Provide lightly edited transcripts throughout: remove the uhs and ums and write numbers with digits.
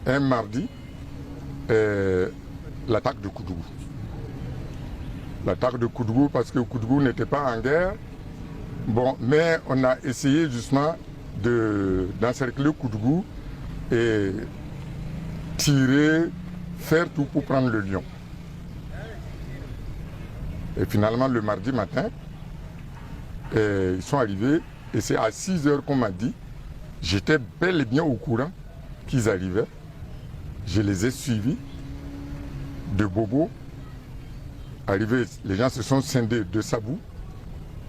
un mardi, l'attaque de Koudougou. L'attaque de Koudougou parce que Koudougou n'était pas en guerre. Bon, mais on a essayé justement d'encercler Koudougou et tirer, faire tout pour prendre le lion. Et finalement, le mardi matin, ils sont arrivés et c'est à 6 heures qu'on m'a dit. J'étais bel et bien au courant qu'ils arrivaient. Je les ai suivis de Bobo. Arrivés, les gens se sont scindés de Sabou,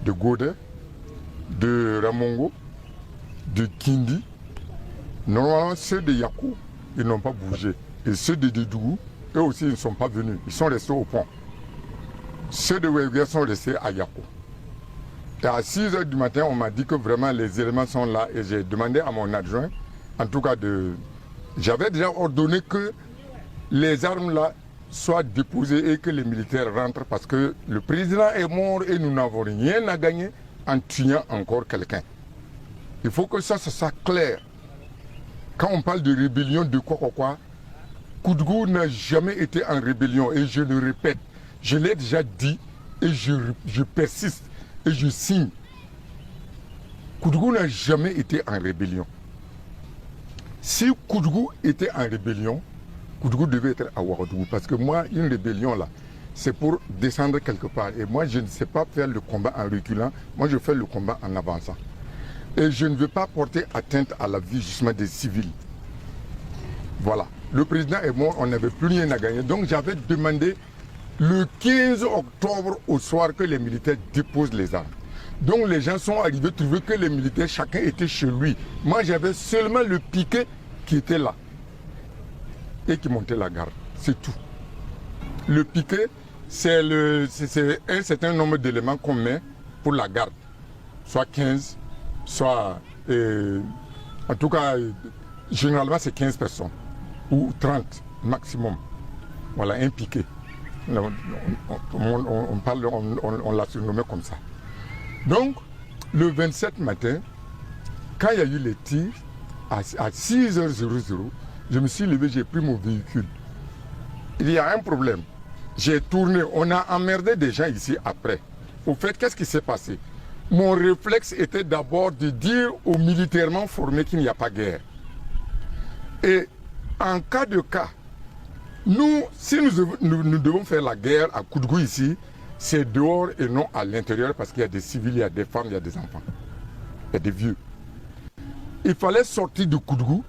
de Godet, de Ramongo, de Kindi. Normalement, ceux de Yakou, ils n'ont pas bougé. Et ceux de Dédougou, eux aussi, ils ne sont pas venus. Ils sont restés au pont. Ceux de Wégué sont restés à Yakou. Et à 6 heures du matin, on m'a dit que vraiment les éléments sont là. Et j'ai demandé à mon adjoint, en tout cas j'avais déjà ordonné que les armes là soient déposées et que les militaires rentrent parce que le président est mort et nous n'avons rien à gagner en tuant encore quelqu'un. Il faut que ça soit clair. Quand on parle de rébellion de quoi, Koudougou n'a jamais été en rébellion et je le répète, je l'ai déjà dit et je persiste et je signe. Koudougou n'a jamais été en rébellion. Si Koudougou était en rébellion, Koudougou devait être à Ouagadougou parce que moi, une rébellion là, c'est pour descendre quelque part. Et moi, je ne sais pas faire le combat en reculant, moi je fais le combat en avançant. Et je ne veux pas porter atteinte à la vie justement des civils. Voilà. Le président est mort, on n'avait plus rien à gagner. Donc j'avais demandé le 15 octobre au soir que les militaires déposent les armes. Donc les gens sont arrivés trouver que les militaires, chacun était chez lui. Moi j'avais seulement le piquet qui était là et qui montait la garde. C'est tout. Le piquet, c'est un certain nombre d'éléments qu'on met pour la garde. Soit 15, soit... en tout cas, généralement c'est 15 personnes. Ou 30 maximum. Voilà, un piquet. On l'a surnommé comme ça. Donc, le 27 matin, quand il y a eu les tirs, à 6h00, je me suis levé, j'ai pris mon véhicule. Il y a un problème. J'ai tourné, on a emmerdé des gens ici après. Au fait, qu'est-ce qui s'est passé? Mon réflexe était d'abord de dire aux militairement formés qu'il n'y a pas guerre. Et en cas de cas, nous, si nous devons faire la guerre à Koudougou ici, c'est dehors et non à l'intérieur parce qu'il y a des civils, il y a des femmes, il y a des enfants, il y a des vieux. Il fallait sortir de Koudougou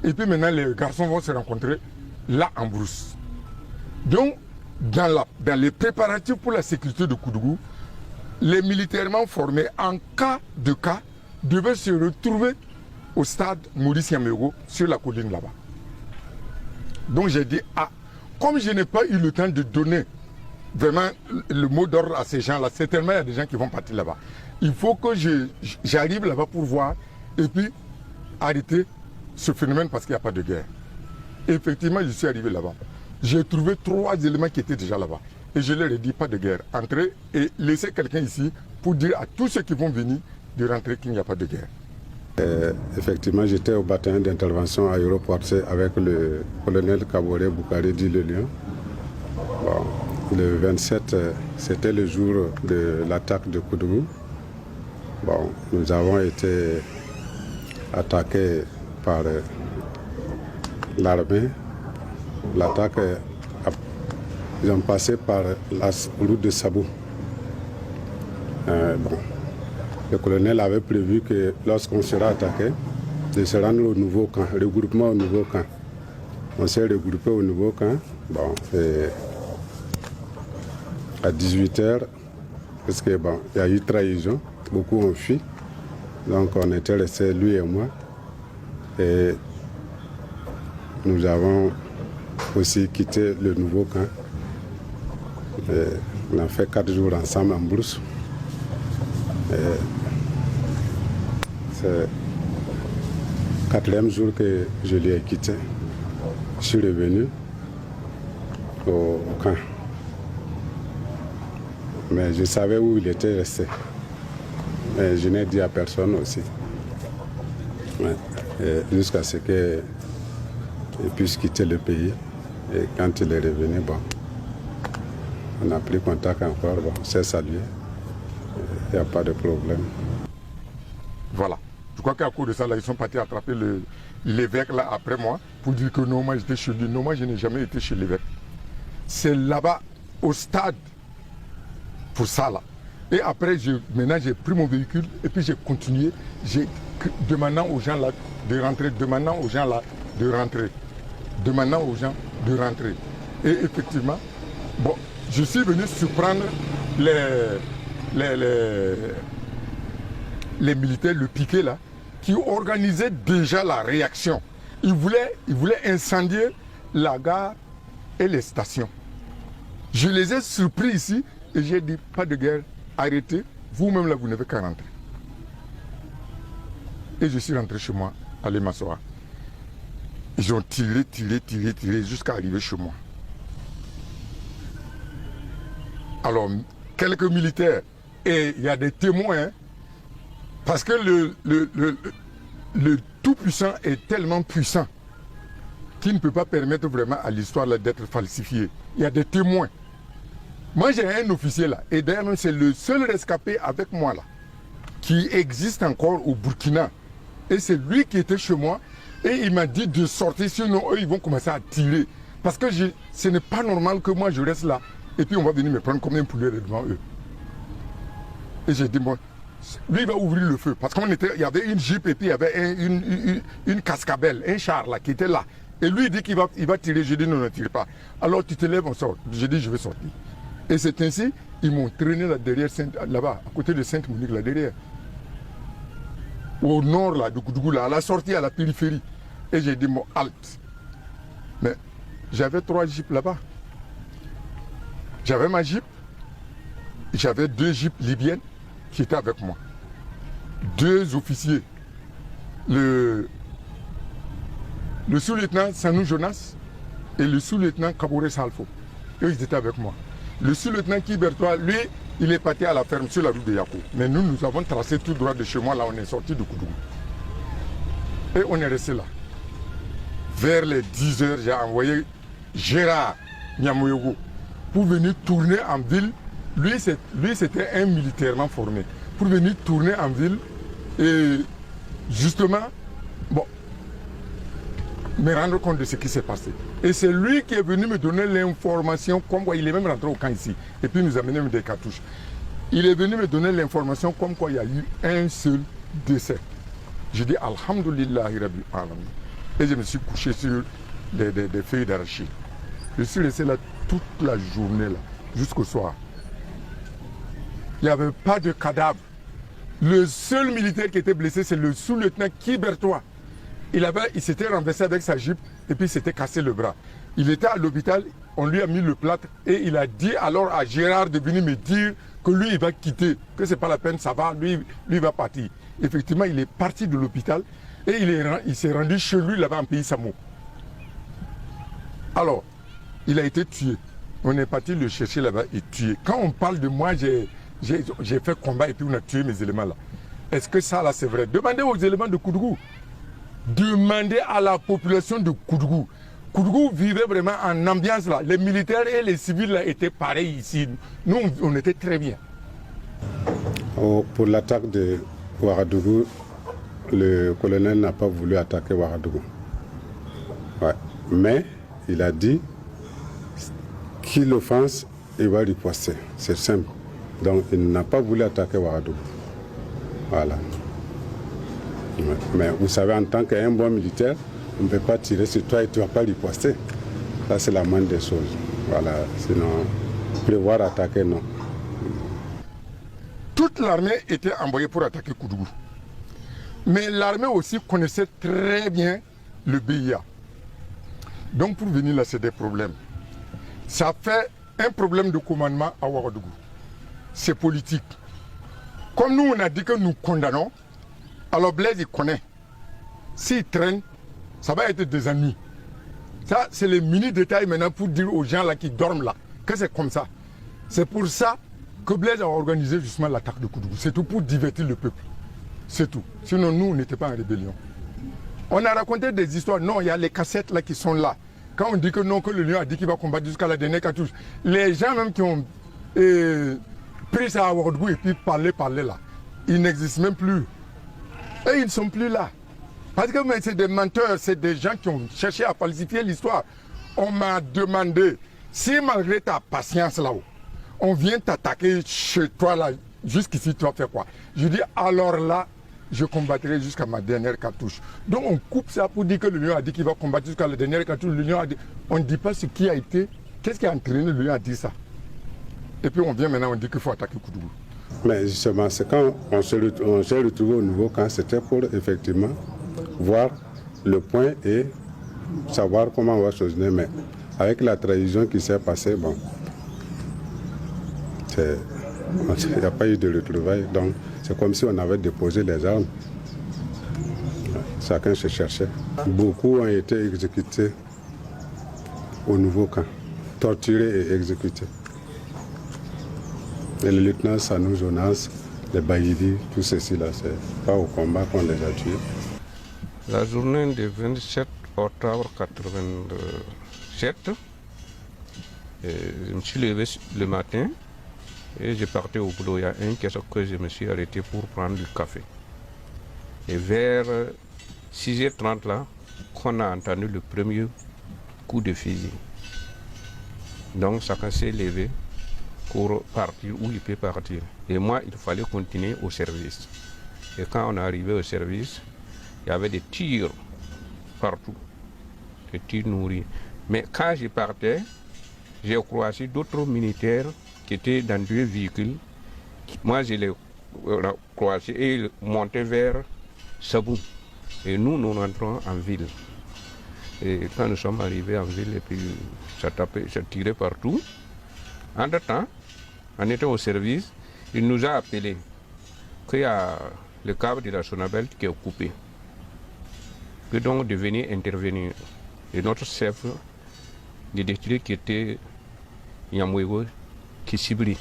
et puis maintenant les garçons vont se rencontrer là en brousse. Donc, dans les préparatifs pour la sécurité de Koudougou, les militairement formés, en cas de cas, devaient se retrouver au stade Maurice Yamego sur la colline là-bas. Donc j'ai dit, comme je n'ai pas eu le temps de donner vraiment le mot d'ordre à ces gens-là, certainement il y a des gens qui vont partir là-bas. Il faut que j'arrive là-bas pour voir et puis arrêter ce phénomène parce qu'il n'y a pas de guerre. Et effectivement, je suis arrivé là-bas. J'ai trouvé 3 éléments qui étaient déjà là-bas. Et je leur ai dit, pas de guerre. Entrez et laissez quelqu'un ici pour dire à tous ceux qui vont venir de rentrer qu'il n'y a pas de guerre. Effectivement, j'étais au bataillon d'intervention aéroportée avec le colonel Kaboré Boukari dit le Lion. Bon, le 27, c'était le jour de l'attaque de Koudougou. Bon, nous avons été attaqués par l'armée. L'attaque, ils ont passé par la route de Sabou. Bon. Le colonel avait prévu que lorsqu'on sera attaqué, de se rendre au nouveau camp, regroupement au nouveau camp. On s'est regroupé au nouveau camp. Bon, et à 18h, parce que bon, il y a eu trahison, beaucoup ont fui. Donc on était restés, lui et moi. Et nous avons aussi quitté le nouveau camp. Et on a fait 4 jours ensemble en brousse. C'est le 4e jour que je l'ai quitté. Je suis revenu au camp. Mais je savais où il était resté. Mais je n'ai dit à personne aussi. Ouais. Jusqu'à ce que il puisse quitter le pays. Et quand il est revenu, bon, on a pris contact encore, bon, on s'est salué. Il n'y a pas de problème. Voilà. Je crois qu'à cause de ça, là, ils sont partis attraper l'évêque là après moi pour dire que non, moi j'étais chez lui. Non, moi je n'ai jamais été chez l'évêque. C'est là-bas, au stade, pour ça là. Et après, maintenant j'ai pris mon véhicule et puis j'ai continué, demandant aux gens là de rentrer, demandant aux gens là de rentrer, demandant aux gens de rentrer. Et effectivement, bon, je suis venu surprendre les militaires, le piquet là, qui organisaient déjà la réaction. Ils voulaient incendier la gare et les stations. Je les ai surpris ici et j'ai dit, pas de guerre, arrêtez, vous-même là, vous n'avez qu'à rentrer. Et je suis rentré chez moi, aller m'asseoir. Ils ont tiré jusqu'à arriver chez moi. Alors, quelques militaires, et il y a des témoins, hein, parce que le Tout-Puissant est tellement puissant qu'il ne peut pas permettre vraiment à l'histoire d'être falsifiée. Il y a des témoins. Moi, j'ai un officier là, et d'ailleurs, c'est le seul rescapé avec moi là, qui existe encore au Burkina. Et c'est lui qui était chez moi, et il m'a dit de sortir, sinon eux, ils vont commencer à tirer. Parce que ce n'est pas normal que moi, je reste là, et puis on va venir me prendre comme un poulet devant eux. Et j'ai dit, moi, lui, il va ouvrir le feu. Parce qu'il y avait une jeep, et puis il y avait une cascabelle, un char là, qui était là. Et lui, il dit qu'il va tirer. J'ai dit, non, ne tire pas. Alors, tu te lèves, on sort. J'ai dit, je vais sortir. Et c'est ainsi, ils m'ont traîné là derrière, là-bas, à côté de Sainte-Monique, là derrière. Au nord, là, de Koudougou, là, à la sortie, à la périphérie. Et j'ai dit, moi, halte. Mais j'avais 3 jeeps là-bas. J'avais ma jeep. J'avais 2 jeeps libyennes qui étaient avec moi. 2 officiers. Le sous-lieutenant Sanou Jonas et le sous-lieutenant Kabouré Salfo. Eux, ils étaient avec moi. Le sous-lieutenant Kibertois, lui, il est parti à la ferme sur la rue de Yakou. Mais nous, nous avons tracé tout droit de chez moi, là, on est sorti de Koudougou. Et on est resté là. Vers les 10 heures, j'ai envoyé Gérard Niamoyogo pour venir tourner en ville. Lui, c'était un militairement formé. Pour venir tourner en ville et justement, bon, me rendre compte de ce qui s'est passé. Et c'est lui qui est venu me donner l'information, comme quoi il est même rentré au camp ici. Et puis il nous a amené des cartouches. Il est venu me donner l'information comme quoi il y a eu un seul décès. J'ai dit Alhamdoulillahi Rabbi Alamin. Et je me suis couché sur des feuilles d'arachide. Je suis resté là toute la journée, là, jusqu'au soir. Il n'y avait pas de cadavre. Le seul militaire qui était blessé, c'est le sous-lieutenant Kibertois. Il s'était renversé avec sa jupe et puis il s'était cassé le bras. Il était à l'hôpital, on lui a mis le plâtre et il a dit alors à Gérard de venir me dire que lui il va quitter, que c'est pas la peine, ça va, lui va partir. Effectivement, il est parti de l'hôpital et il s'est rendu chez lui là-bas en pays Samo. Alors, il a été tué. On est parti le chercher là-bas et tué. Quand on parle de moi, j'ai fait combat et puis on a tué mes éléments là. Est-ce que ça là c'est vrai? Demandez aux éléments de Koudougou. Demandez à la population de Koudougou. Koudougou vivait vraiment en ambiance là. Les militaires et les civils là étaient pareils ici. Nous, on était très bien. Pour l'attaque de Ouagadougou, le colonel n'a pas voulu attaquer Ouagadougou. Ouais. Mais il a dit qu'il offense, il va riposter. C'est simple. Donc il n'a pas voulu attaquer Ouagadougou. Voilà. Mais vous savez, en tant qu'un bon militaire, on ne peut pas tirer sur toi et tu ne vas pas riposter. Ça, c'est la moindre des choses. Voilà. Sinon, prévoir attaquer, non. Toute l'armée était envoyée pour attaquer Koudougou. Mais l'armée aussi connaissait très bien le BIA. Donc pour venir là, c'est des problèmes. Ça fait un problème de commandement à Ouagadougou. C'est politique. Comme nous, on a dit que nous condamnons, alors Blaise, il connaît. S'il traîne, ça va être des ennuis. Ça, c'est les mini-détails maintenant pour dire aux gens là qui dorment là, que c'est comme ça. C'est pour ça que Blaise a organisé justement l'attaque de Koudougou. C'est tout pour divertir le peuple. C'est tout. Sinon, nous, on n'était pas en rébellion. On a raconté des histoires. Non, il y a les cassettes là qui sont là. Quand on dit que non, que le lion a dit qu'il va combattre jusqu'à la dernière cartouche, les gens même qui ont pris ça à Ouagadougou et puis parler là, ils n'existent même plus. Et ils ne sont plus là. Parce que c'est des menteurs, c'est des gens qui ont cherché à falsifier l'histoire. On m'a demandé, si malgré ta patience là-haut, on vient t'attaquer chez toi là, jusqu'ici tu vas faire quoi? Je dis alors là, je combattrai jusqu'à ma dernière cartouche. Donc on coupe ça pour dire que le lion a dit qu'il va combattre jusqu'à la dernière cartouche. Le lion a dit, on ne dit pas ce qui a été, qu'est-ce qui a entraîné le lion à dire ça. Et puis on vient maintenant, on dit qu'il faut attaquer Koudougou. Mais justement, c'est quand on s'est retrouvé au nouveau camp, c'était pour effectivement voir le point et savoir comment on va choisir. Mais avec la trahison qui s'est passée, bon, il n'y a pas eu de retrouvailles. Donc c'est comme si on avait déposé les armes. Chacun se cherchait. Beaucoup ont été exécutés au nouveau camp, torturés et exécutés. Et le lieutenant Sanou Jonas, les Baïdi, tout ceci là, c'est pas au combat qu'on les a tués. La journée du 27 octobre 1987, je me suis levé le matin et je partais au boulot. Il y a un question que je me suis arrêté pour prendre du café. Et vers 6h30 là, qu'on a entendu le premier coup de fusil. Donc chacun s'est levé pour partir où il peut partir. Et moi, il fallait continuer au service. Et quand on est arrivé au service, il y avait des tirs partout, des tirs nourris. Mais quand je partais, j'ai croisé d'autres militaires qui étaient dans 2 véhicules. Moi, je les croisés et ils montaient vers Sabou. Et nous rentrons en ville. Et quand nous sommes arrivés en ville, et puis ça tirait partout. Entre-temps, on était au service, il nous a appelé qu'il y a le câble de la Sonabel qui est coupé. Que donc de venir intervenir. Et notre chef de district qui était Yamouego, qui Sibri,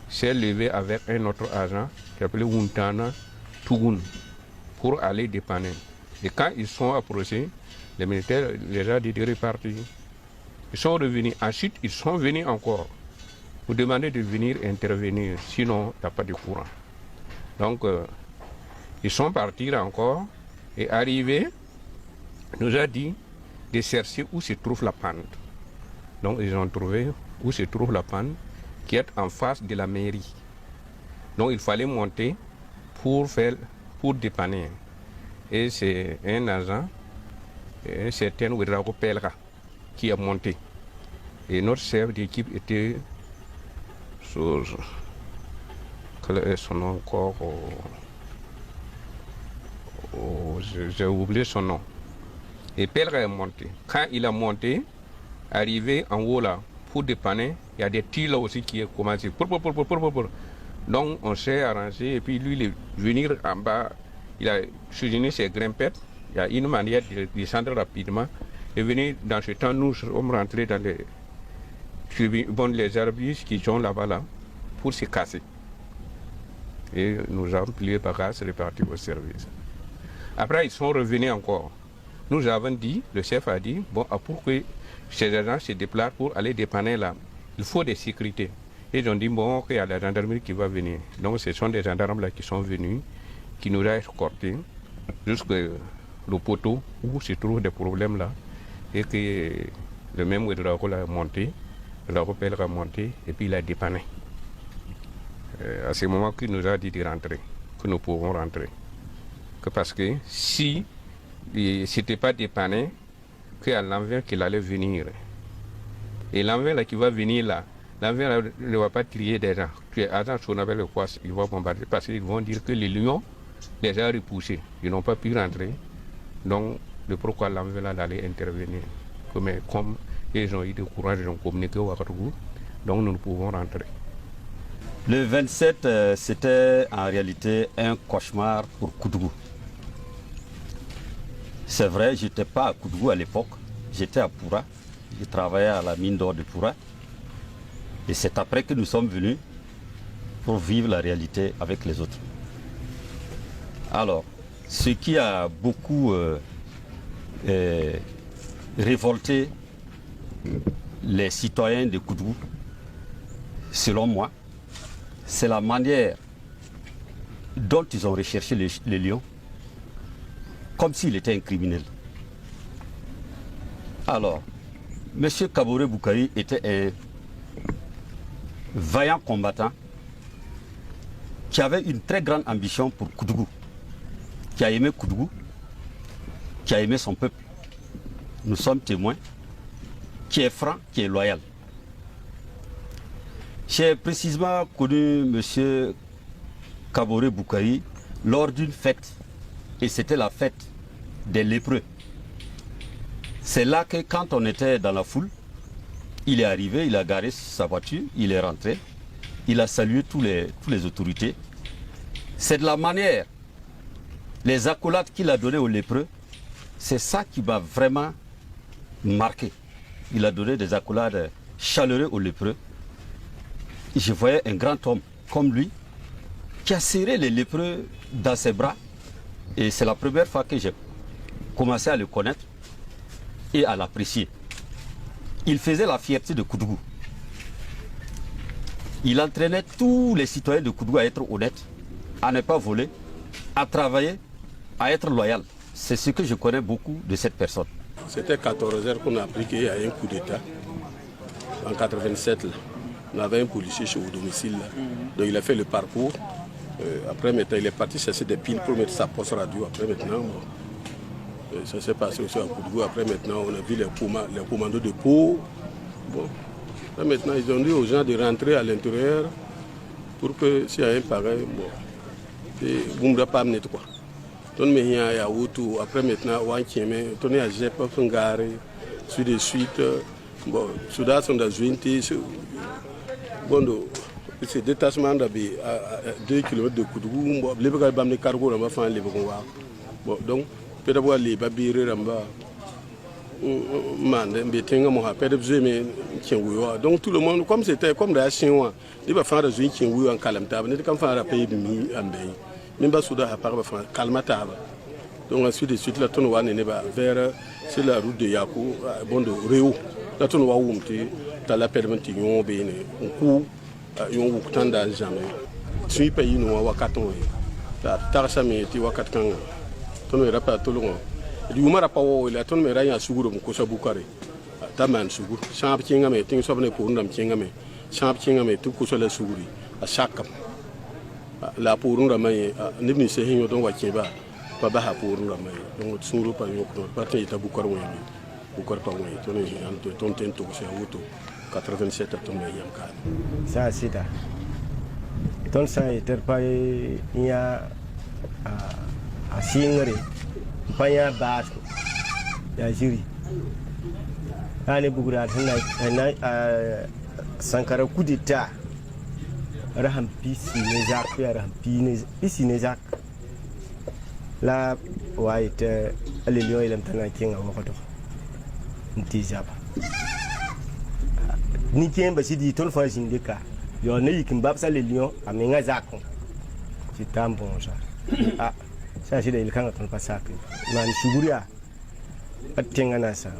s'est levé avec un autre agent qui s'appelait Wuntana Tougoun pour aller dépanner. Et quand ils sont approchés, les militaires les ont dit de repartir. Ils sont revenus. Ensuite, ils sont venus encore pour demander de venir intervenir, sinon il n'y a pas de courant. Donc, ils sont partis encore et arrivés, nous a dit de chercher où se trouve la panne. Donc, ils ont trouvé où se trouve la panne, qui est en face de la mairie. Donc, il fallait monter pour dépanner. Et c'est un agent, un certain Ouedrago Pelra, qui a monté. Et notre chef d'équipe était quel est son nom encore? J'ai oublié son nom. Et Pelra est monté. Quand il a monté, arrivé en haut là, pour dépanner, il y a des tirs là aussi qui ont commencé. Donc on s'est arrangé et puis lui, il est venu en bas, il a soutenu ses grimpettes. Il y a une manière de descendre rapidement. Et venu dans ce temps, nous sommes rentrés dans les arbres qui sont là-bas là, pour se casser. Et nous avons plié bagages et repartis au service. Après, ils sont revenus encore. Nous avons dit, le chef a dit, bon, pour que ces agents se déplacent pour aller dépanner là, il faut des sécurités. Et ils ont dit, bon, il y a la gendarmerie qui va venir. Donc ce sont des gendarmes là qui sont venus, qui nous ont escortés jusqu'au poteau où se trouvent des problèmes là. Et que le même Ouedraogo l'a monté, le rappel a monté et puis il a dépanné. À ce moment qu'il nous a dit de rentrer, que nous pouvons rentrer. Que parce que si ce n'était pas dépanné, qu'il y a l'envers qui allait venir. Et l'envers là qui va venir là, l'envers ne va pas crier des gens. Tu es agent sur le quoi, ils vont bombarder parce qu'ils vont dire que les lions les ont repoussés. Ils n'ont pas pu rentrer. Donc, le pourquoi l'envers là d'aller intervenir. Mais comme ils ont eu le courage, ils ont communiqué au Ouagadougou, donc nous pouvons rentrer. Le 27, c'était en réalité un cauchemar pour Koudougou. C'est vrai, je n'étais pas à Koudougou à l'époque, j'étais à Poura, je travaillais à la mine d'or de Poura. Et c'est après que nous sommes venus pour vivre la réalité avec les autres. Alors, ce qui a beaucoup révolter les citoyens de Koudou, selon moi, c'est la manière dont ils ont recherché les lions, comme s'il était un criminel. Alors, M. Kaboré Boukari était un vaillant combattant qui avait une très grande ambition pour Koudou, qui a aimé Koudou, qui a aimé son peuple. Nous sommes témoins, qui est franc, qui est loyal. J'ai précisément connu M. Kaboré Boukari lors d'une fête, et c'était la fête des lépreux. C'est là que quand on était dans la foule, il est arrivé, il a garé sa voiture, il est rentré, il a salué tous les autorités. C'est de la manière, les accolades qu'il a données aux lépreux, c'est ça qui m'a vraiment marqué. Il a donné des accolades chaleureuses aux lépreux. Je voyais un grand homme comme lui qui a serré les lépreux dans ses bras. Et c'est la première fois que j'ai commencé à le connaître et à l'apprécier. Il faisait la fierté de Koudou. Il entraînait tous les citoyens de Koudou à être honnêtes, à ne pas voler, à travailler, à être loyal. C'est ce que je connais beaucoup de cette personne. C'était 14h qu'on a appris qu'il y a un coup d'État. En 87, là, on avait un policier chez au domicile. Là. Donc il a fait le parcours. Après, maintenant, il est parti chercher des piles pour mettre sa poste radio. Après, maintenant, bon, ça s'est passé aussi à Koudou. Après, maintenant, on a vu les commandos de Pau. Bon. Après, maintenant, ils ont dit aux gens de rentrer à l'intérieur pour que s'il y a un pareil, bon, vous ne devez pas amener quoi. Après maintenant, on est à Jep, sur de suite, bon, Soudan sont dans Jointé, bon, c'est détachement à 2 km de Koudou, les bagages de cargo, on va faire les bagages. Bon, donc, peut-être les babires, donc tout le monde, comme c'était comme la Chinois, il va faire des gens en calamité, il va faire un pays de mi en pays. Même pas Soudan à part calmata. Donc ensuite de suite la tonne vers c'est la route de Yakou, bon de Réo. La tonne wa oumti, t'as la permettre yon bene, on coup yon woutan dans jamais. Tu pays nous wa katon. Ta tarsami ti wa katkan. Tonne era pas tout le monde. Du mara pa wo la tonne mera ya suguro ko sa bukare. Ta man sugu. Champ kinga me ting sobne ko ndam kinga me. Champ kinga me tu ko so la suguri. A chakam. La pour ramay ni ni se hinyo don wa kiba ba ba ha pour ramay donc suru pa yo ko parti ta bukar wo ni bukar pa wo to ni an to ton ten to se auto 87 to me yam kan ça sida ton sa iter pa ya a singre pa ya bas ya jiri ani bugura na sankara kudita raham pisi ne jak ya raham pisi ne jak la wait ale lion ilam tana kinga wakoto nti jaba ni kemba sidi ton fa jindika yo ne yikin babsa le lion amenga zakon ci tambon ça ah ça c'est il kanga ton pasaka man suguria atenga na sa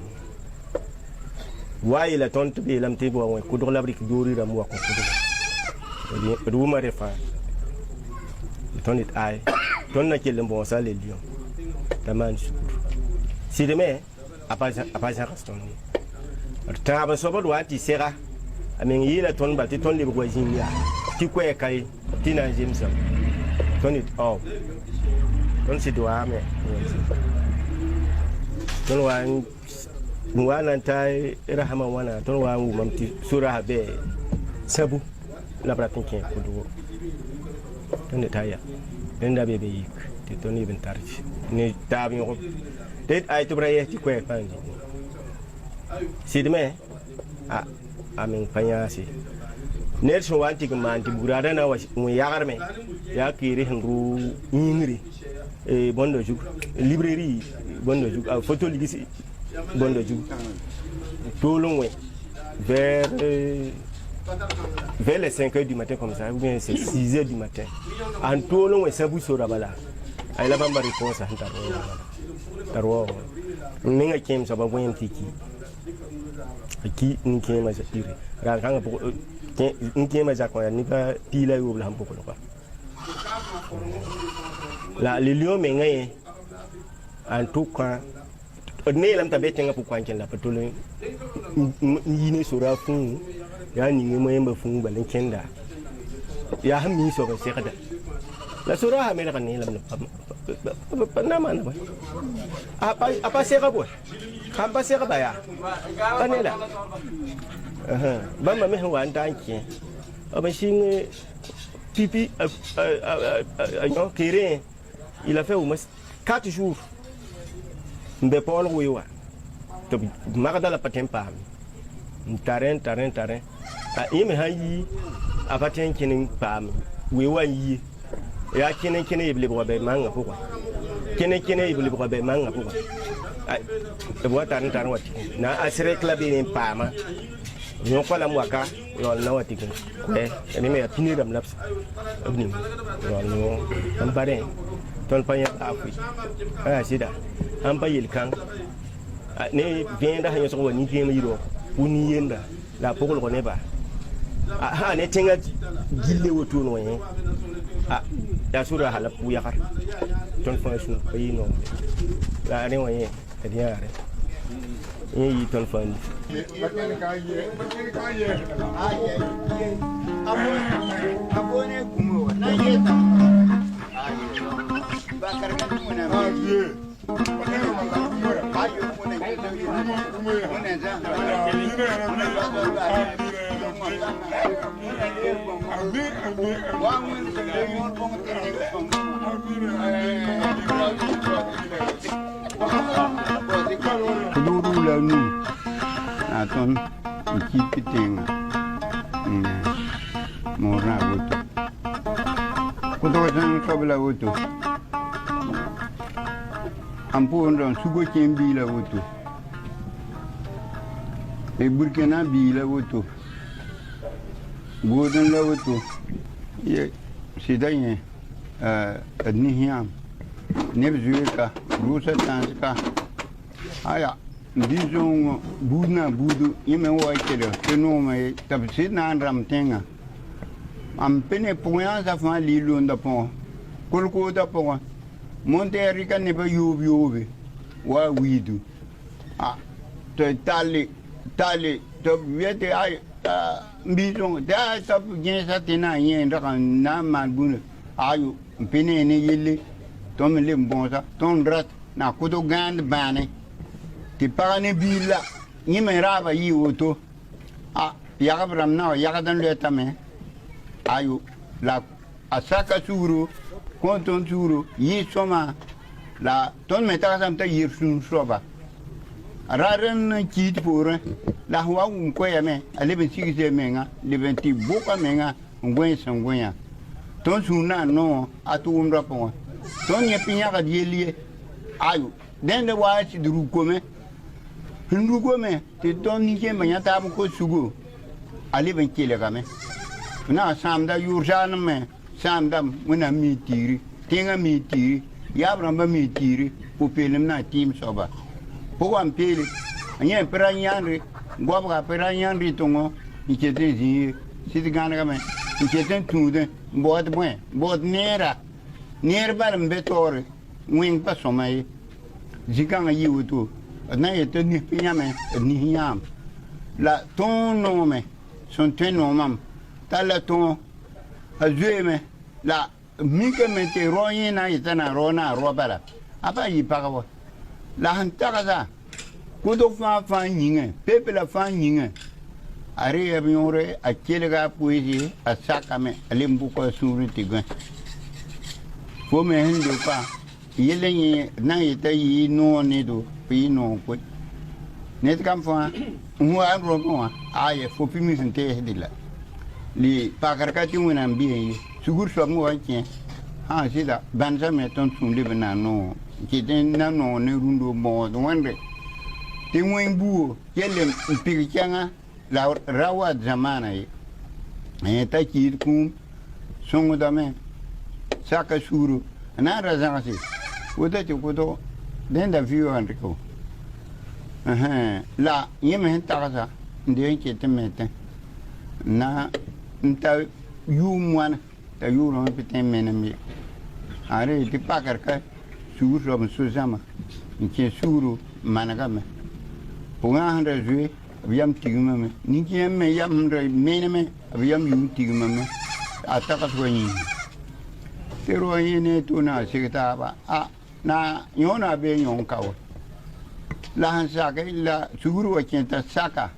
wayi la ton to be lam te bo won ko do labrik dori ram wa ko Rouma refa, ton est aïe, ton n'a qu'elle bon ça les lions, la manne sur. Si demain, à pas un restant. T'as un sabre droit, tu seras. À mener la tonne battue, ton les voisins, tu quoi caille, tu n'as jamais ça. Ton est oh. Ton c'est doigt, mais. Ton wa Mwana taille, Rahama wana, ton wa ou mamti, sura be, sabu. La pratique est pour vous. On est taillé. On a bébé. Tu t'en es bien tard. Ne t'avions pas. T'es à te brailler. Tu quoi pas? Si demain, à mes pagnas, ne sont antiquement du Bourada, ou Yarme, Yakiri, Hangou, Ingri, et bon de jour, librairie, bon de jour, photo lycée, bon de jour. Tout long vers les 5h du matin comme ça, ou bien c'est 6h du matin. En tout long, et ça vous sera là. Il a pas ma réponse à Taro. Ninga kem sa ba boyem tiki. Ki nke ma sa ire. Ra kanga po nke ma za ko ni ka pila yo bla hampo ko. La le lion me ngai en tout cas ne lam ta bete nga pour kwanken la patolo ni ne sura fun ya ni ngi mo yemba fun ba len kenda ya hammi so ba se kada la sura ha me la kan ni lam na ma na ba apa se ka bo kan pa se ka ba ya ba ne la ba ma me han wan tan ki ba shin pipi yo kire il a fait au moins 4 jours mbe Paul wiwa to magada la patem pam taren a ime hayi a paten kinin pam wiwa yi ya kinin ibli bobe manga pokwa kinin ibli bobe manga pokwa ai to wa taren wati na asire club ni pama yo kwala mwaka yo na wati kin ni me apini ram laps abni yo no ambare ton panya afui aya sida an bayil kan ne venda hanyo so wani ke mi ro uni yenda la pokol ko ne ba ha ne tenga gille woto no yen ya sura hala pu yakar ton fa su bayi no la ne waye kadiya are yi ton fa ni abone kumo na yeta bakar kan muna Kuduru la nu na ton iki ting morna wuto kudo tan kabla wuto ampo ndon sugo chembi la wuto e burkina bi la wuto godon la wuto ye sidaye adnihiam nebzuka rusa tanska aya disons budna budu yeme wa kelo keno me tabsi na ram tenga am pene poya sa fa li londa pon kolko da pon monte rika ne ba yobi wa widu to tali to viete ay mbizon da ta gensa tina yen da kan na malbun ayu pene ne yille to me le bonsa ton rat na kudo gand bane ti parane bila ni me raba yi woto ya bram na ya dan le tame ayu la asaka suru konton suru yi soma la ton meta sam ta yir sun soba raren kit pore la wa un ko yame ale ben sigise menga le benti boka menga ngwen sangwen ton suna no atu umra pon ton ye pinya ka dielie ayu den de wa ci duru kome hindu kome te ton ni ke manya ta ko sugo ale ben kile game na samda yurjan me samda muna mitiri tinga mitiri yabramba mitiri pupelim na tim soba pogam pele anya peranyanri gobga peranyanri tongo ikete zi sidigana game ikete tude bod nera baram betore wing pasomai zikanga yiwutu na yete ni pinyame ni yam la ton nome son ten nomam tala ton azueme la mike mete royina itana rona robala apa yi pagawo la hantaka kudo fa nyinge pepe la fa nyinge are yore akelega poezi asakame alimbu ko suriti gwen fo me hendo pa yelenye na yita yi no ne do pi no ko net kam fa mo an ro mo aye fo pi mi sente hedila li pakarkati wona mbi sugur so mo wanke sida banza me ton sunde bana no kiden na no ne rundo mo wonde ti bu yelle pikanga la rawa zamana ta ki kum songo dame saka suru na razanasi wota ti kodo den da view andiko La yeme tarasa ndien qui te mette na nta yu mwana ta yu ron pete menemi are ti pakar ka sur rom suzama qui suru managame pour un rejouer viam tigmame ni qui me yam meneme viam yu tigmame ataka soigni tero yene tuna sigta ba a na yona be yon kawo la hansaka illa suru wakenta saka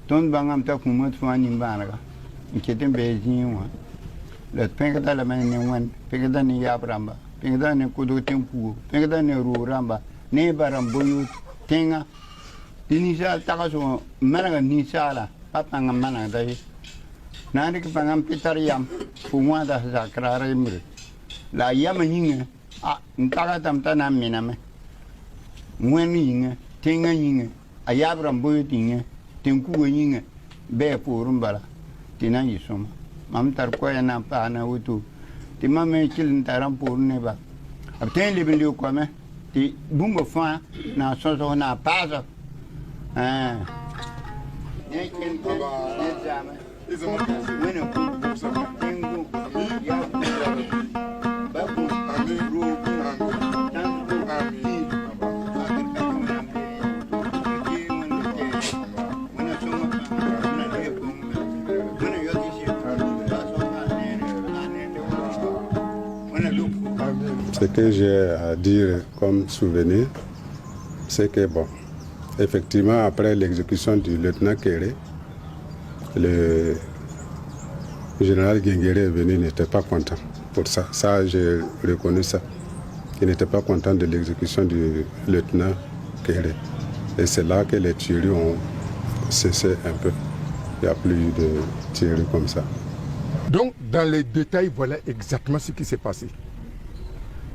ton bangam ta kumat fani banaga keten bezinwa la pengada la mane wan pengada ni yabramba pengada ni kudu tempu pengada ni ruramba ne baram boyu tenga dinisa takaso managa ni sala papanga managa dai nani ki pangam pitar yam fumwa da sakrara imre la yam hinga a ntaka tamta na miname mwen yinga tenga yinga ayabram boyu tinga tenku yinga be porum bala tina yisoma mam tar ko yana pa na wutu ti mame chil taram por ne ba abten le bin ko me ti bumba fa na so na paza ne ken ko ne jama bueno tengo ya ba ko amiru Ce que j'ai à dire comme souvenir, c'est que bon, effectivement, après l'exécution du lieutenant Kéré, le général Guinguéré est venu, il n'était pas content pour ça. Ça, j'ai reconnu ça. Il n'était pas content de l'exécution du lieutenant Kéré. Et c'est là que les tueries ont cessé un peu. Il n'y a plus de tueries comme ça. Donc, dans les détails, voilà exactement ce qui s'est passé.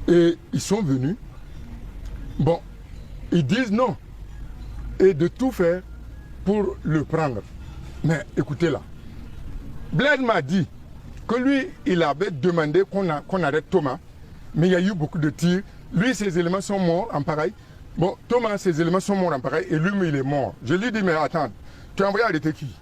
Et ils sont venus. Bon, ils disent non. Et de tout faire pour le prendre. Mais écoutez là. Blaise m'a dit que lui, il avait demandé qu'on arrête Thomas. Mais il y a eu beaucoup de tirs. Lui, ses éléments sont morts en pareil. Bon, Thomas, ses éléments sont morts en pareil. Et lui, mais il est mort. Je lui dis, mais attends, tu as envoyé arrêter qui?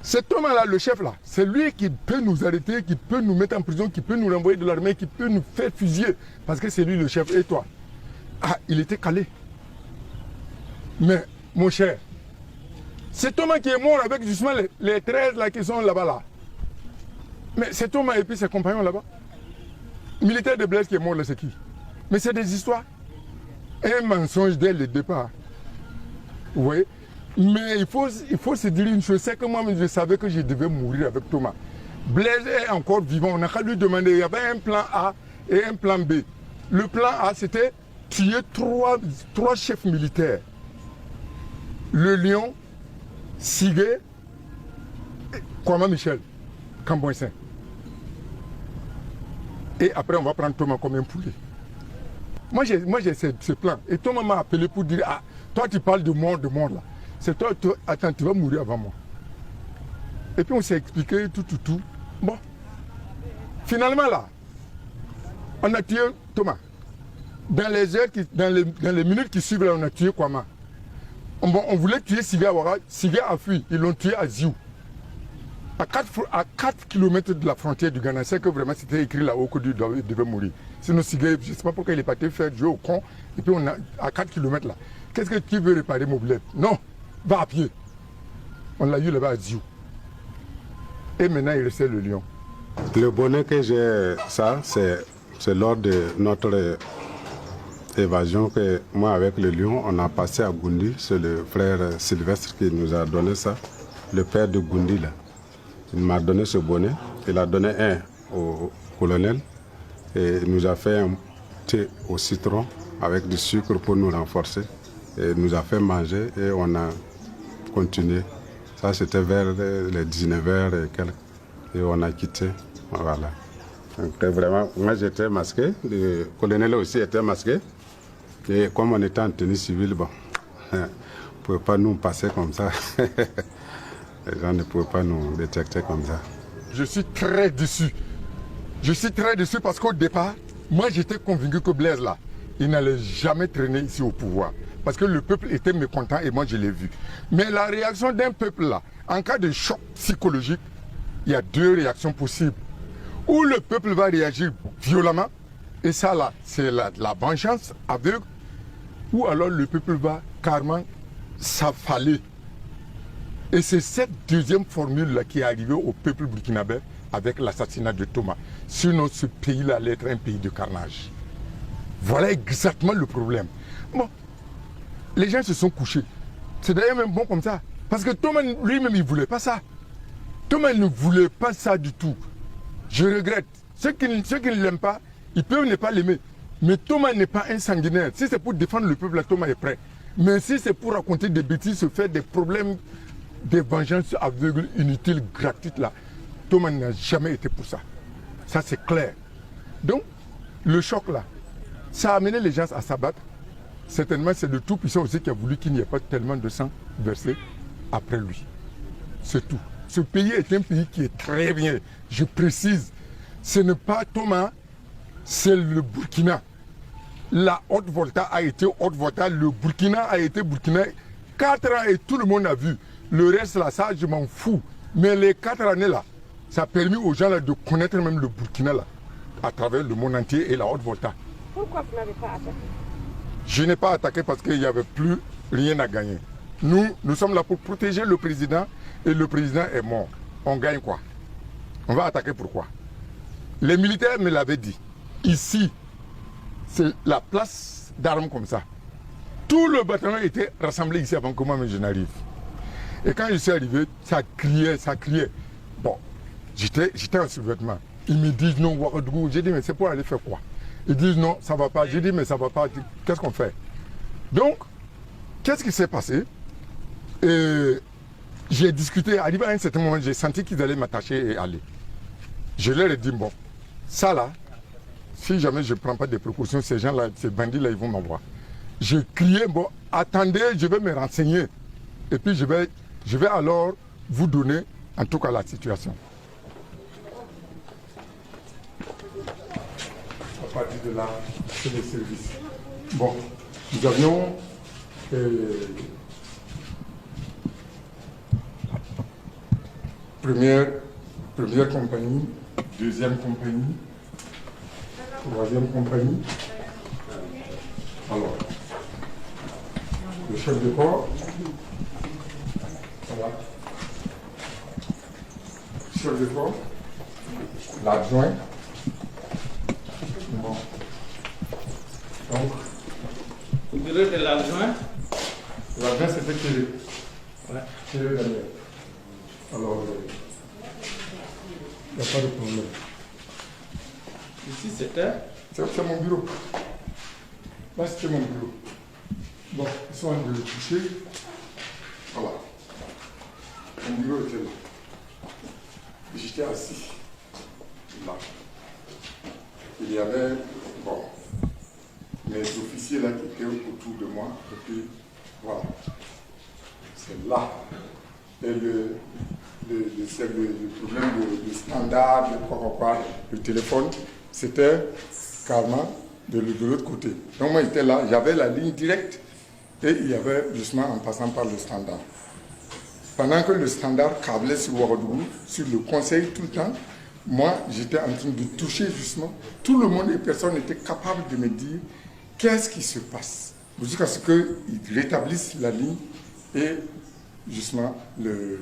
C'est Thomas-là, le chef-là, c'est lui qui peut nous arrêter, qui peut nous mettre en prison, qui peut nous renvoyer de l'armée, qui peut nous faire fusiller. Parce que c'est lui le chef. Et toi? Ah, il était calé. Mais, mon cher, c'est Thomas qui est mort avec justement les 13 là qui sont là-bas. Là. Mais c'est Thomas et puis ses compagnons là-bas. Militaire de Blaise qui est mort là, c'est qui? Mais c'est des histoires. Un mensonge dès le départ. Vous voyez? Mais il faut se dire une chose, c'est que moi je savais que je devais mourir avec Thomas. Blaise est encore vivant, on a qu'à lui demander, il y avait un plan A et un plan B. Le plan A c'était tuer trois chefs militaires. Le Lion, Sigué, Kwama Michel, Cambouin-Saint. Et après on va prendre Thomas comme un poulet. Moi j'ai ce plan. Et Thomas m'a appelé pour dire, ah, toi tu parles de mort là. C'est toi, attends, tu vas mourir avant moi. Et puis on s'est expliqué tout. Bon. Finalement là, on a tué Thomas. Dans les minutes qui suivent là, on a tué Kwama. On voulait tuer Siga Ouara. Siga a fui. Ils l'ont tué à Ziou. À 4 km de la frontière du Ghana, c'est que vraiment c'était écrit là-haut que Dieu devait mourir. Sinon Siga, je ne sais pas pourquoi il est parti faire jouer au con. Et puis on a à 4 km là. Qu'est-ce que tu veux réparer Mobilette? Non. Va à pied. On l'a eu là-bas à Ziou. Et maintenant, il restait le Lion. Le bonheur que j'ai, ça, c'est lors de notre évasion que moi, avec le Lion, on a passé à Goundi. C'est le frère Sylvestre qui nous a donné ça. Le père de Goundi, là. Il m'a donné ce bonnet. Il a donné un au colonel. Et il nous a fait un thé au citron avec du sucre pour nous renforcer. Et il nous a fait manger et on a continué. Ça, c'était vers les 19h et quelques. Et on a quitté. Voilà. Donc, vraiment, moi j'étais masqué. Le colonel aussi était masqué. Et comme on était en tenue civile, bon, on ne pouvait pas nous passer comme ça. Les gens ne pouvaient pas nous détecter comme ça. Je suis très déçu. Je suis très déçu parce qu'au départ, moi j'étais convaincu que Blaise là, il n'allait jamais traîner ici au pouvoir. parce que le peuple était mécontent et moi je l'ai vu. Mais la réaction d'un peuple là, en cas de choc psychologique, il y a deux réactions possibles. Ou le peuple va réagir violemment, et ça là, c'est la vengeance aveugle, ou alors le peuple va carrément s'affaler. Et c'est cette deuxième formule-là qui est arrivée au peuple burkinabé avec l'assassinat de Thomas. Sinon, ce pays-là allait être un pays de carnage. Voilà exactement le problème. Bon, les gens se sont couchés. C'est d'ailleurs même bon comme ça. Parce que Thomas lui-même, il ne voulait pas ça. Thomas ne voulait pas ça du tout. Je regrette. Ceux qui ne l'aiment pas, ils peuvent ne pas l'aimer. Mais Thomas n'est pas un sanguinaire. Si c'est pour défendre le peuple, là, Thomas est prêt. Mais si c'est pour raconter des bêtises, se faire des problèmes, des vengeances aveugles, inutiles, gratuites, là, Thomas n'a jamais été pour ça. Ça, c'est clair. Donc, le choc, là, ça a amené les gens à s'abattre. Certainement, c'est le Tout-Puissant aussi qui a voulu qu'il n'y ait pas tellement de sang versé après lui. C'est tout. Ce pays est un pays qui est très bien. Je précise, ce n'est pas Thomas, c'est le Burkina. La Haute-Volta a été Haute-Volta, le Burkina a été Burkina. 4 ans et tout le monde a vu. Le reste là, ça je m'en fous. Mais les 4 années là, ça a permis aux gens là de connaître même le Burkina là, à travers le monde entier et la Haute-Volta. Pourquoi vous n'avez pas attaqué? Je n'ai pas attaqué parce qu'il n'y avait plus rien à gagner. Nous sommes là pour protéger le président et le président est mort. On gagne quoi? On va attaquer pourquoi? Les militaires me l'avaient dit. Ici, c'est la place d'armes comme ça. Tout le bataillon était rassemblé ici avant que moi je n'arrive. Et quand je suis arrivé, ça criait, ça criait. Bon, j'étais en sous-vêtement. Ils me disent non, Ouagadougou. J'ai dit mais c'est pour aller faire quoi? Ils disent non, ça ne va pas. J'ai dit mais ça ne va pas. Qu'est-ce qu'on fait? Donc, qu'est-ce qui s'est passé? J'ai discuté, arrivé à un certain moment, j'ai senti qu'ils allaient m'attacher et aller. Je leur ai dit, bon, ça là, si jamais je ne prends pas des précautions, ces gens-là, ces bandits-là, ils vont m'envoyer. J'ai crié, bon, attendez, je vais me renseigner. Et puis je vais alors vous donner, en tout cas, la situation. À partir de là, c'est les services. Bon, nous avions... Première compagnie, deuxième compagnie, troisième compagnie. Alors, le chef de corps, voilà. Chef de corps, l'adjoint. Bon. Donc, le bureau de l'adjoint. L'adjoint, c'était Kélé. Ouais. Kélé Daniel. Alors, il n'y a pas de problème. Ici, c'était? C'est mon bureau. Là, c'était mon bureau. Bon, ils sont en train de le toucher. Voilà. Mon bureau était là. J'étais assis. Là. Il y avait, bon, mes officiers là qui étaient autour de moi. Et puis, voilà. C'est là. Et le problème de standard, le téléphone, c'était carrément de l'autre côté. Donc moi j'étais là, j'avais la ligne directe et il y avait justement en passant par le standard. Pendant que le standard câblait sur Ouagadougou, sur le conseil tout le temps, moi j'étais en train de toucher justement, tout le monde et personne n'était capable de me dire qu'est-ce qui se passe. Jusqu'à ce qu'ils rétablissent la ligne et justement le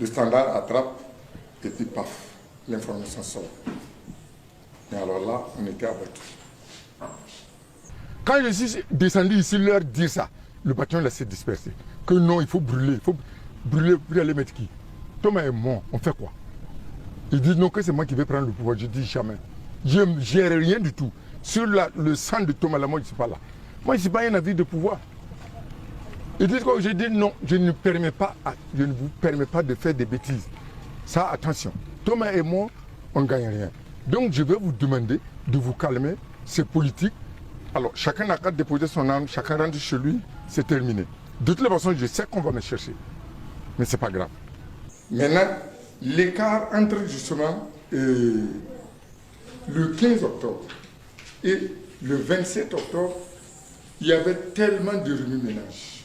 standard attrape et puis paf, l'information sort. Et alors là, on était abattus. Quand je suis descendu ici leur dire ça, le bataillon là s'est dispersé. Que non, il faut brûler pour aller mettre qui? Thomas est mort, on fait quoi? Ils disent non, que c'est moi qui vais prendre le pouvoir. Je dis jamais. Je ne gère rien du tout. Sur le sang de Thomas là, moi je ne suis pas là. Moi je ne suis pas un avis de pouvoir. Ils disent que je dis non, je ne vous permets pas de faire des bêtises. Ça, attention. Thomas et moi, on ne gagne rien. Donc je vais vous demander de vous calmer, c'est politique. Alors chacun n'a qu'à déposer son âme, chacun rentre chez lui, c'est terminé. De toute façon, je sais qu'on va me chercher. Mais ce n'est pas grave. Maintenant, l'écart entre justement le 15 octobre et le 27 octobre, il y avait tellement de remue-ménage.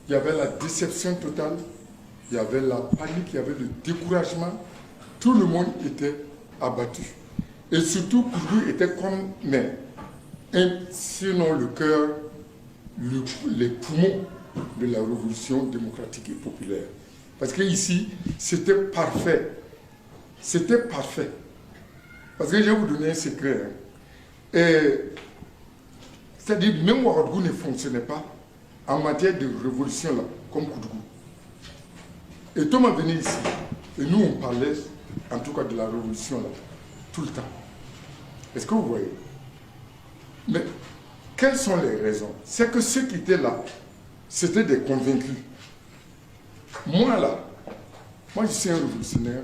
Il y avait la déception totale, il y avait la panique, il y avait le découragement. Tout le monde était abattu. Et surtout, Koudougou était comme, sinon le cœur, les poumons de la révolution démocratique et populaire. Parce qu'ici, c'était parfait. C'était parfait. Parce que je vais vous donner un secret. C'est-à-dire, même Ouagadougou ne fonctionnait pas en matière de révolution, là, comme Koudougou. Et Thomas venait ici, et nous, on parlait, en tout cas, de la révolution, là, tout le temps. Est-ce que vous voyez? Mais quelles sont les raisons? C'est que ceux qui étaient là, c'était des convaincus. Moi, là, je suis un révolutionnaire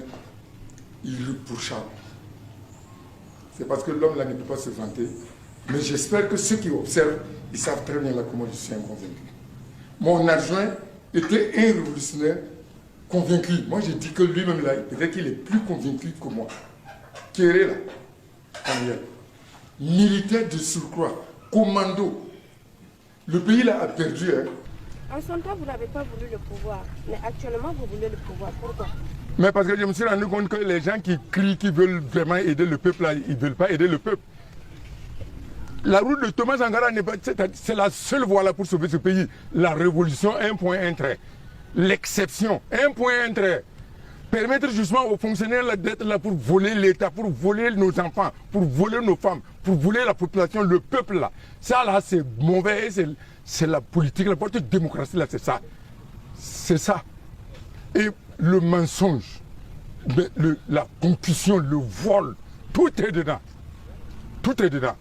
irréprochable. C'est parce que l'homme, là, ne peut pas se vanter. Mais j'espère que ceux qui observent, ils savent très bien là comment je suis un convaincu. Mon adjoint était un révolutionnaire convaincu. Moi, je dis que lui-même, là, peut-être qu'il est plus convaincu que moi. Kéré, là, militaire de surcroît, commando. Le pays, là, a perdu. En son temps, vous n'avez pas voulu le pouvoir. Mais actuellement, vous voulez le pouvoir. Pourquoi? Mais parce que je me suis rendu compte que les gens qui crient, qui veulent vraiment aider le peuple, là, ils ne veulent pas aider le peuple. La route de Thomas Sankara, c'est la seule voie là pour sauver ce pays. La révolution, un point, un trait. L'exception, un point, un trait. Permettre justement aux fonctionnaires d'être là pour voler l'État, pour voler nos enfants, pour voler nos femmes, pour voler la population, le peuple là. Ça là, c'est mauvais, c'est la politique, la politique de démocratie là, c'est ça. C'est ça. Et le mensonge, la concussion, le vol, tout est dedans. Tout est dedans.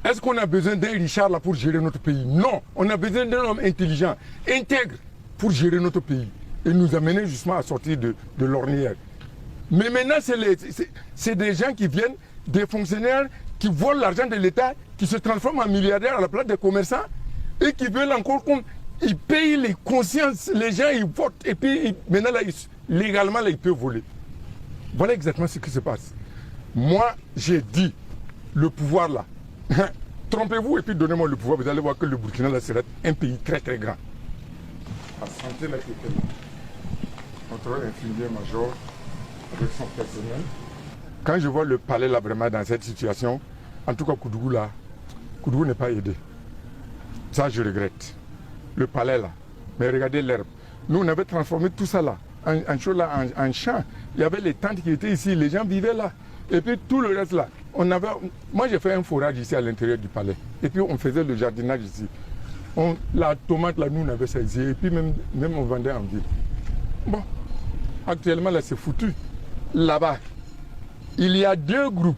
Est-ce qu'on a besoin d'un Richard là pour gérer notre pays? Non. On a besoin d'un homme intelligent, intègre pour gérer notre pays et nous amener justement à sortir de l'ornière. Mais maintenant, c'est des gens qui viennent, des fonctionnaires qui volent l'argent de l'État, qui se transforment en milliardaires à la place des commerçants et qui veulent encore qu'on... Ils payent les consciences, les gens ils votent et puis maintenant là, légalement là, ils peuvent voler. Voilà exactement ce qui se passe. Moi, j'ai dit, le pouvoir là, trompez-vous et puis donnez-moi le pouvoir, vous allez voir que le Burkina là sera un pays très très grand. À santé là qui était là. Notre infirmier-major avec son personnel. Quand je vois le palais là vraiment dans cette situation, en tout cas Koudougou n'est pas aidé. Ça je regrette. Le palais là. Mais regardez l'herbe. Nous on avait transformé tout ça là en champ. Il y avait les tentes qui étaient ici, les gens vivaient là. Et puis tout le reste là. Moi j'ai fait un forage ici à l'intérieur du palais. Et puis on faisait le jardinage ici. La tomate là, nous on avait ça ici. Et puis même on vendait en ville. Bon, actuellement là c'est foutu. Là-bas, il y a deux groupes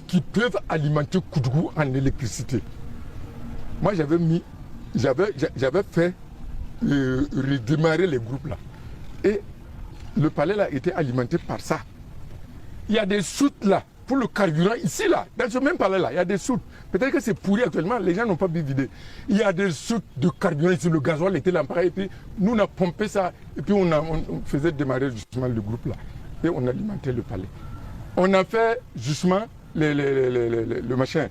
qui peuvent alimenter Koudougou en électricité. Moi j'avais fait redémarrer les groupes là. Et le palais là était alimenté par ça. Il y a des soutes là, pour le carburant, ici là, dans ce même palais là, il y a des soutes. Peut-être que c'est pourri actuellement, les gens n'ont pas pu vider. Il y a des soutes de carburant ici, le gasoil était là, pareil, et puis nous on a pompé ça, et puis on faisait démarrer justement le groupe là. Et on alimentait le palais. On a fait justement le machin,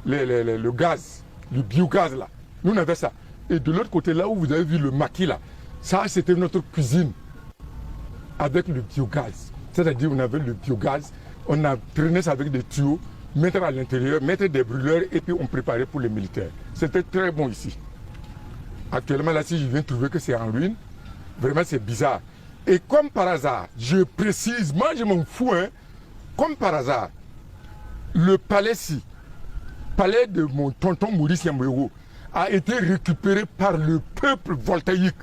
le gaz, le biogaz là. Nous on avait ça. Et de l'autre côté là où vous avez vu le maquis là, ça c'était notre cuisine avec le biogaz. C'est-à-dire on avait le biogaz, on a traîné ça avec des tuyaux, mettre à l'intérieur, mettre des brûleurs et puis on préparait pour les militaires. C'était très bon ici. Actuellement là si je viens trouver que c'est en ruine, vraiment c'est bizarre. Et comme par hasard, je précise, moi je m'en fous, hein, comme par hasard, le palais-ci, palais de mon tonton Maurice Yamouéro, a été récupéré par le peuple voltaïque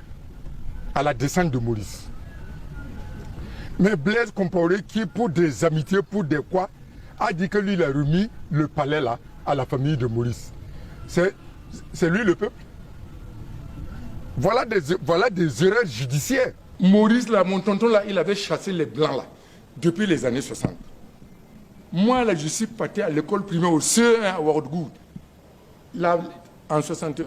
à la descente de Maurice. Mais Blaise Compaoré, qui pour des amitiés, pour des quoi, a dit que lui il a remis le palais là à la famille de Maurice. C'est lui le peuple. Voilà des erreurs judiciaires. Maurice là, mon tonton là, il avait chassé les blancs là, depuis les années 60. Moi là, je suis parti à l'école primaire au CE1 à Ouagadougou. Là, en 61,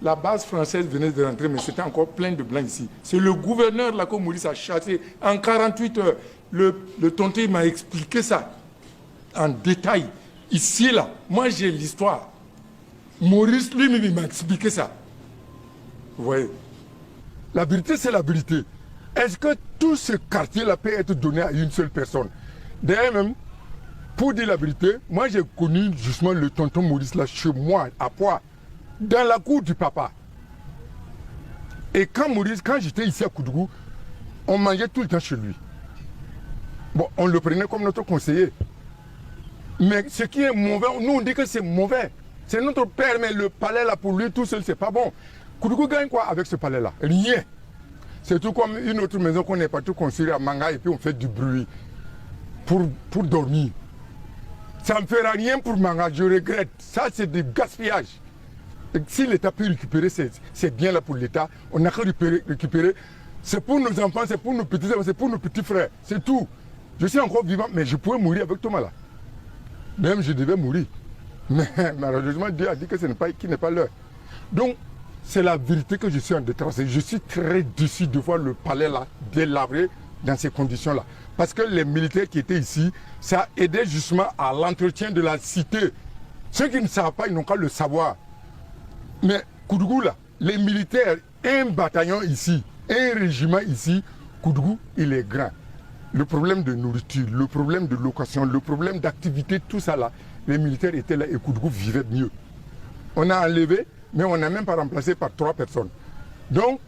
la base française venait de rentrer, mais c'était encore plein de blancs ici. C'est le gouverneur là que Maurice a chassé en 48 heures. Le tonton m'a expliqué ça en détail. Ici là, moi j'ai l'histoire. Maurice lui-même il m'a expliqué ça. Vous voyez. La vérité, c'est la vérité. Est-ce que tout ce quartier-là peut être donné à une seule personne? D'ailleurs même, pour dire la vérité, moi j'ai connu justement le tonton Maurice là chez moi, à Poix, dans la cour du papa. Et quand j'étais ici à Koudougou, on mangeait tout le temps chez lui. Bon, on le prenait comme notre conseiller. Mais ce qui est mauvais, nous on dit que c'est mauvais. C'est notre père, mais le palais là pour lui tout seul, c'est pas bon. Koudougou gagne quoi avec ce palais là? Rien. C'est tout comme une autre maison qu'on n'est pas tout construit à Manga et puis on fait du bruit pour dormir. Ça ne fera rien pour Manga, je regrette. Ça c'est du gaspillage. Et si l'État peut récupérer ces biens-là pour l'État, on n'a qu'à récupérer. C'est pour nos enfants, c'est pour nos petits enfants, c'est pour nos petits frères. C'est tout. Je suis encore vivant, mais je pouvais mourir avec Thomas là. Même je devais mourir. Mais malheureusement, Dieu a dit que ce n'est pas l'heure. Donc, c'est la vérité que je suis en détresse. Je suis très déçu de voir le palais là délabré dans ces conditions-là. Parce que les militaires qui étaient ici, ça a aidé justement à l'entretien de la cité. Ceux qui ne savent pas, ils n'ont qu'à le savoir. Mais Koudougou là, les militaires, un bataillon ici, un régiment ici, Koudougou, il est grand. Le problème de nourriture, le problème de location, le problème d'activité, tout ça là, les militaires étaient là et Koudougou vivait mieux. On a enlevé, mais on n'a même pas remplacé par 3 personnes. Donc,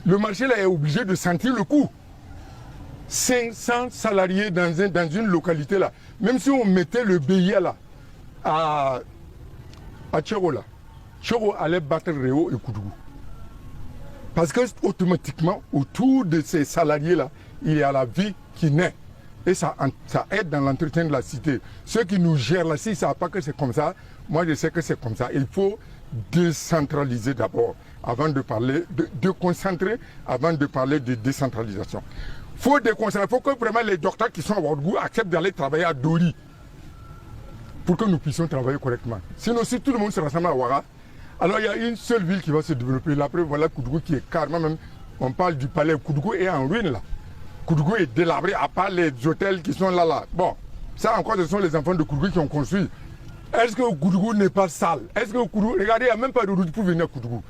le marché là est obligé de sentir le coup. 500 salariés dans une localité là. Même si on mettait le BIA là, à Tchero là, Tchero allait battre Réo et Koudougou. Parce que automatiquement, autour de ces salariés là, il y a la vie qui naît. Et ça aide dans l'entretien de la cité. Ceux qui nous gèrent là, s'ils ne savent pas que c'est comme ça, moi je sais que c'est comme ça. Il faut décentraliser d'abord, avant de parler, de concentrer, avant de parler de décentralisation. Il faut déconcentrer, il faut que vraiment les docteurs qui sont à Ouagadougou acceptent d'aller travailler à Dori pour que nous puissions travailler correctement. Sinon, si tout le monde se rassemble à Ouaga, alors il y a une seule ville qui va se développer. Là, après, voilà Koudougou qui est carrément même, on parle du palais, Koudougou est en ruine là. Koudougou est délabré, à part les hôtels qui sont là. Bon, ça encore, ce sont les enfants de Koudougou qui ont construit. Est-ce que Koudougou n'est pas sale? Est-ce que Koudougou... Regardez, il n'y a même pas de route pour venir à Koudougou.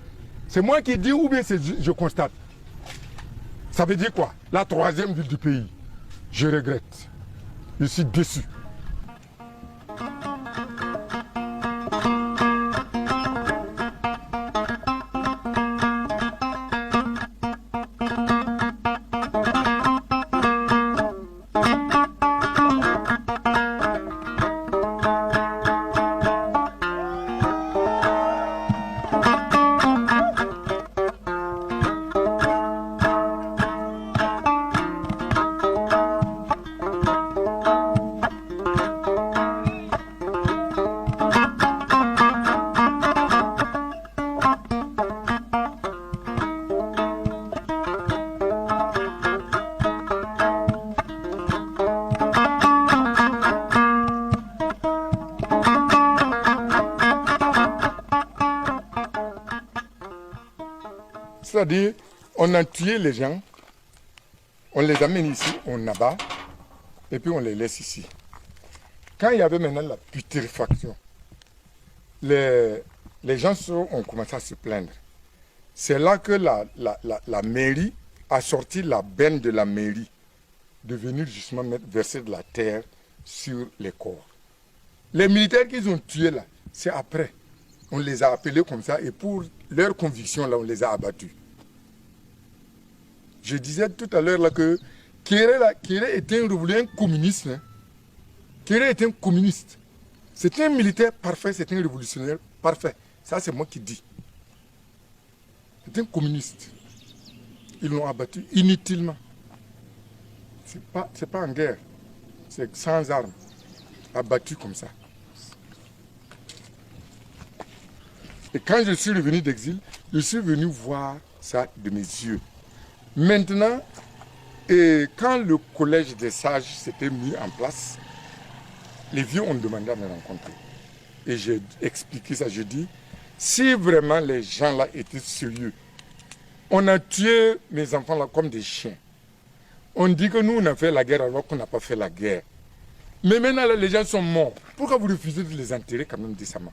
C'est moi qui dis ou bien je constate? Ça veut dire quoi? La 3e ville du pays. Je regrette. Je suis déçu. C'est-à-dire, on a tué les gens, on les amène ici, on abat, et puis on les laisse ici. Quand il y avait maintenant la putréfaction, les gens ont commencé à se plaindre. C'est là que la mairie a sorti la benne de la mairie de venir justement verser de la terre sur les corps. Les militaires qu'ils ont tués là, c'est après. On les a appelés comme ça et pour leur conviction là, on les a abattus. Je disais tout à l'heure là que Kéré était un révolutionnaire communiste. Hein. Kéré était un communiste. C'était un militaire parfait, c'était un révolutionnaire parfait. Ça c'est moi qui dis. C'était un communiste. Ils l'ont abattu inutilement. C'est pas en guerre. C'est sans armes. Abattu comme ça. Et quand je suis revenu d'exil, je suis venu voir ça de mes yeux. Maintenant, quand le collège des sages s'était mis en place, les vieux ont demandé à me rencontrer. Et j'ai expliqué ça, je dis, si vraiment les gens là étaient sérieux, on a tué mes enfants là comme des chiens. On dit que nous on a fait la guerre alors qu'on n'a pas fait la guerre. Mais maintenant là, les gens sont morts. Pourquoi vous refusez de les enterrer quand même décemment?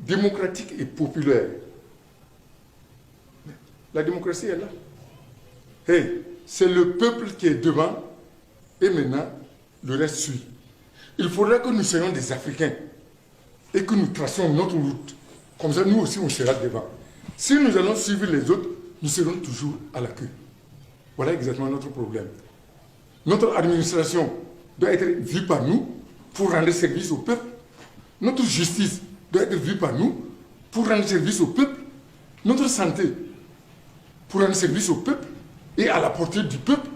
démocratique et populaire. La démocratie est là. Hey, c'est le peuple qui est devant et maintenant le reste suit. Il faudra que nous soyons des Africains et que nous tracions notre route. Comme ça, nous aussi, on sera devant. Si nous allons suivre les autres, nous serons toujours à la queue. Voilà exactement notre problème. Notre administration doit être vue par nous pour rendre service au peuple. Notre justice doit être vue par nous pour rendre service au peuple. Notre santé pour rendre service au peuple et à la portée du peuple.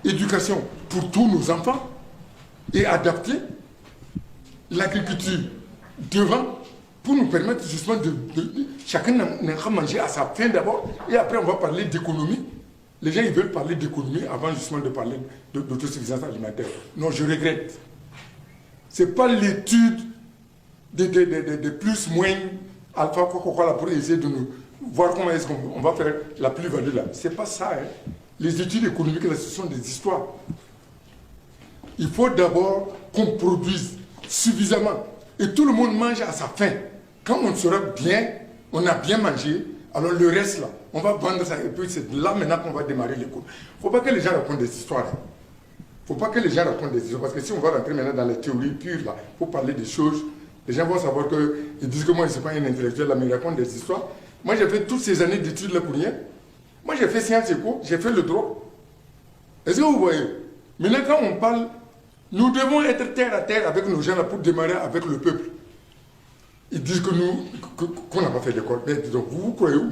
Éducation pour tous nos enfants et adapter l'agriculture devant pour nous permettre justement de chacun n'a manger à sa faim d'abord et après on va parler d'économie. Les gens ils veulent parler d'économie avant justement de parler d'autosuffisance alimentaire. Non, je regrette. Ce n'est pas l'étude de plus, moins, alpha, quoi, pour essayer de nous voir comment est-ce qu'on va faire la plus-value là. Ce n'est pas ça. Hein. Les études économiques, là, ce sont des histoires. Il faut d'abord qu'on produise suffisamment. Et tout le monde mange à sa faim. Quand on sera bien, on a bien mangé, alors le reste là, on va vendre ça. Et puis c'est là maintenant qu'on va démarrer l'école. Il ne faut pas que les gens racontent des histoires. Il ne faut pas que les gens racontent des histoires. Parce que si on va rentrer maintenant dans les théories pures là, pour parler des choses, les gens vont savoir qu'ils disent que moi je ne suis pas un intellectuel là, mais ils racontent des histoires. Moi j'ai fait toutes ces années d'études là pour rien. Moi j'ai fait Sciences Éco, j'ai fait le droit. Est-ce que vous voyez? Maintenant quand on parle, nous devons être terre à terre avec nos gens là pour démarrer avec le peuple. Ils disent que nous, qu'on n'a pas fait l'école. Mais donc vous croyez où?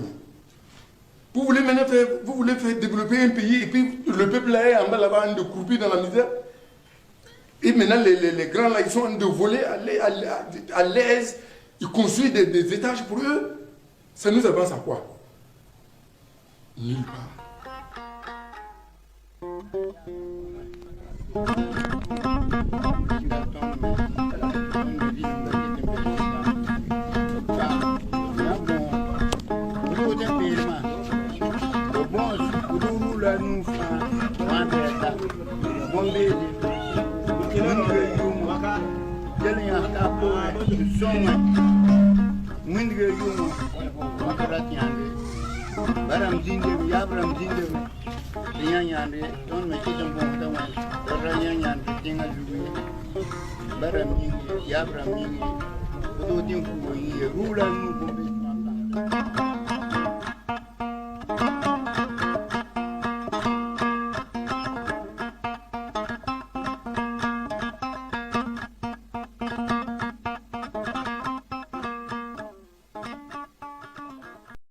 Vous voulez maintenant faire développer un pays et puis le peuple là est en bas là-bas de croupir dans la misère. Et maintenant les grands là ils sont en train de voler à l'aise. Ils construisent des étages pour eux. Ça nous avance à quoi? Nulle part. Baram jinde yabram jinde nyanyande don me kitam bon tawa dara nyanyande tinga jubi baram jinde yabram jinde do tin ku yi rula nu ko be